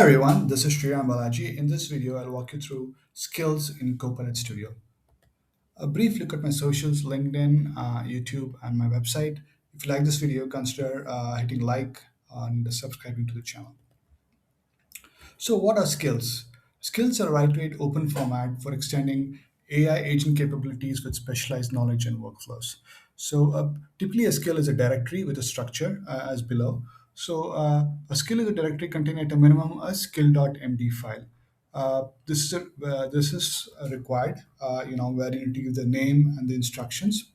everyone, this is Sriram Balaji. In this video, I'll walk you through skills in Copilot Studio. A brief look at my socials, LinkedIn, YouTube, and my website. If you like this video, consider hitting like and subscribing to the channel. So, what are skills? Skills are a lightweight open format for extending AI agent capabilities with specialized knowledge and workflows. Typically, a skill is a directory with a structure as below. A skill is a directory containing at a minimum a skill.md file. This is required, where you need to give the name and the instructions.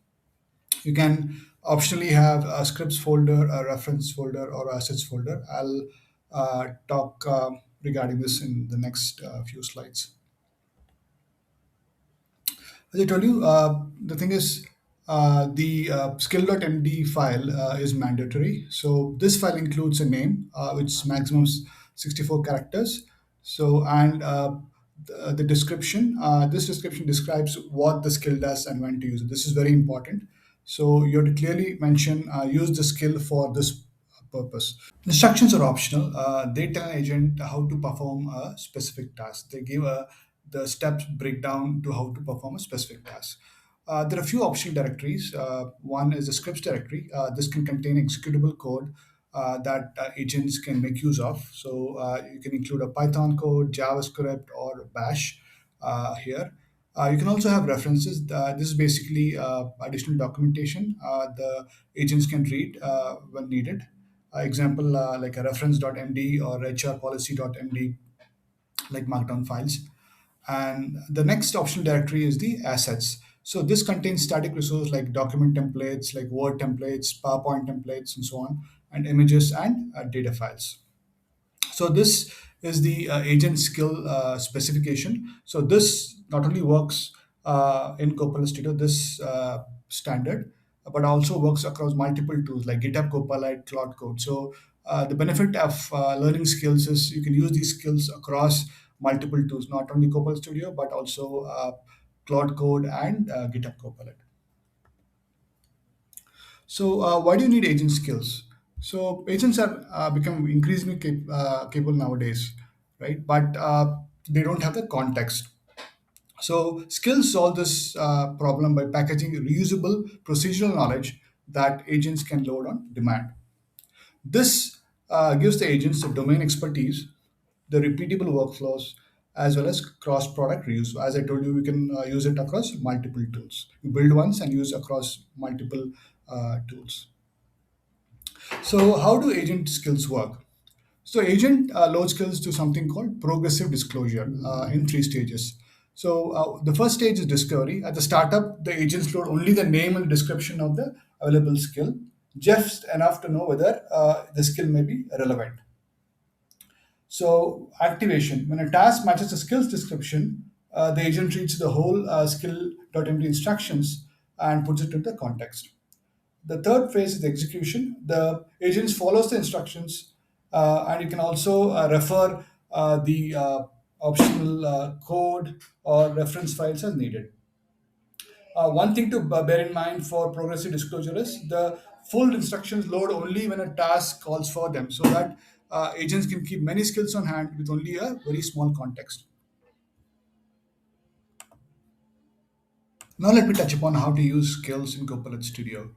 You can optionally have a scripts folder, a reference folder, or assets folder. I'll talk regarding this in the next few slides. As I told you, the thing is, the skill.md file is mandatory. So this file includes a name, which is maximum 64 characters. The description. This description describes what the skill does and when to use it. This is very important. So you have to clearly mention use the skill for this purpose. Instructions are optional. They tell an agent how to perform a specific task. They give the steps breakdown to how to perform a specific task. There are a few optional directories. One is the scripts directory. This can contain executable code that agents can make use of. You can include a Python code, JavaScript, or Bash here. You can also have references. This is basically additional documentation the agents can read when needed. Example like a reference.md or hrpolicy.md, like markdown files. And the next optional directory is the assets. So this contains static resources like document templates, like Word templates, PowerPoint templates, and so on, and images and data files. So this is the agent skill specification. So this not only works in Copilot Studio, this standard, but also works across multiple tools like GitHub Copilot, Cloud Code. The benefit of learning skills is you can use these skills across multiple tools, not only Copilot Studio, but also Cloud Code and GitHub Copilot. Why do you need agent skills? So, agents are become increasingly capable nowadays, right? But they don't have the context. So, skills solve this problem by packaging reusable procedural knowledge that agents can load on demand. This gives the agents the domain expertise, the repeatable workflows, as well as cross product reuse. As I told you, we can use it across multiple tools. You build once and use across multiple tools. So, how do agent skills work? So, agent load skills to something called progressive disclosure in three stages. The first stage is discovery. At the startup, the agents load only the name and description of the available skill, just enough to know whether the skill may be relevant. So, activation. When a task matches the skills description, the agent reads the whole skill.md instructions and puts it into the context. The third phase is the execution. The agents follows the instructions, and you can also refer the optional code or reference files as needed. One thing to bear in mind for progressive disclosure is the full instructions load only when a task calls for them, so that agents can keep many skills on hand with only a very small context. Now let me touch upon how to use skills in Copilot Studio.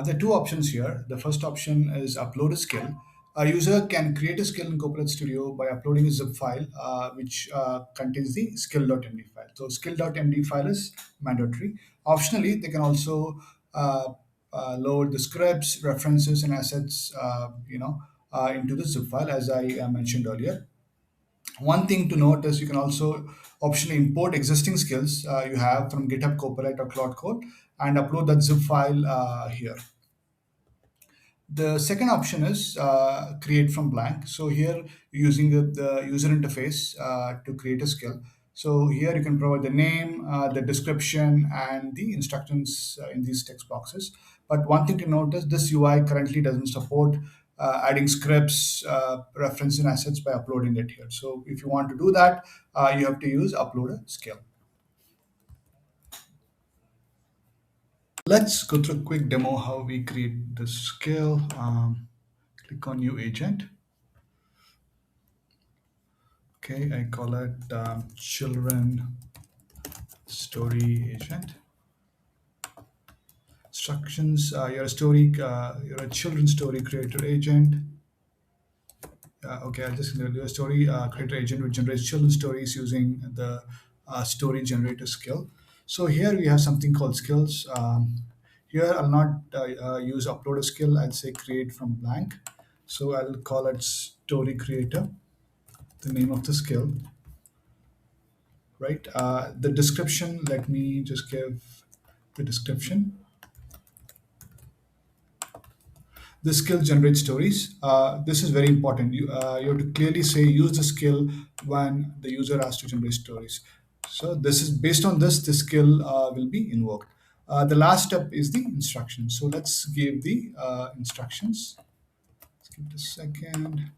There are two options here. The first option is upload a skill. A user can create a skill in Copilot Studio by uploading a zip file which contains the skill.md file. So skill.md file is mandatory. Optionally, they can also load the scripts, references, and assets, into the zip file, as I mentioned earlier. One thing to note is you can also optionally import existing skills you have from GitHub Copilot or Cloud Code and upload that zip file here. The second option is create from blank. So here you're using the user interface to create a skill. So here you can provide the name, the description, and the instructions in these text boxes. But one thing to note is this UI currently doesn't support adding scripts, reference, and assets by uploading it here. So if you want to do that, you have to use upload a skill. Let's go through a quick demo how we create the skill. Click on new agent. Okay, I call it children story agent. Instructions, you're a children's story creator agent. Okay, I'll just do a story creator agent which generates children's stories using the story generator skill. So here we have something called skills. Here I'll not use upload a skill. I'll say create from blank. So I'll call it story creator, the name of the skill, right? The description, let me just give the description. The skill generates stories. This is very important. You have to clearly say use the skill when the user asks to generate stories. So this is based on this, the skill will be invoked. The last step is the instructions. So let's give the instructions. Let's give it a second.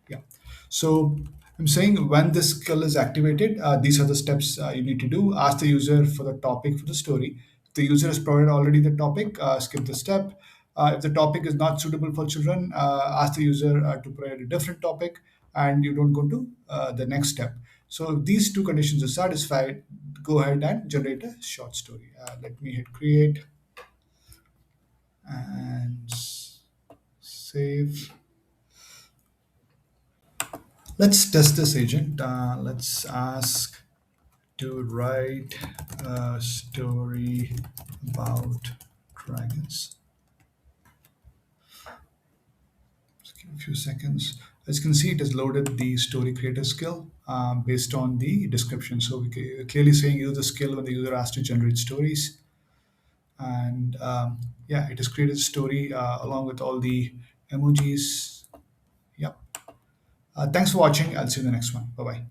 Yeah. So I'm saying when this skill is activated, these are the steps you need to do. Ask the user for the topic for the story. If the user has provided already the topic, skip the step. If the topic is not suitable for children, ask the user to provide a different topic, and you don't go to the next step. So if these two conditions are satisfied, go ahead and generate a short story. Let me hit create and save. Let's test this agent. Let's ask to write a story about dragons. Just give a few seconds. As you can see, it has loaded the story creator skill based on the description. So clearly saying use the skill when the user asks to generate stories. And yeah, it has created a story along with all the emojis. Yep. Thanks for watching. I'll see you in the next one. Bye bye.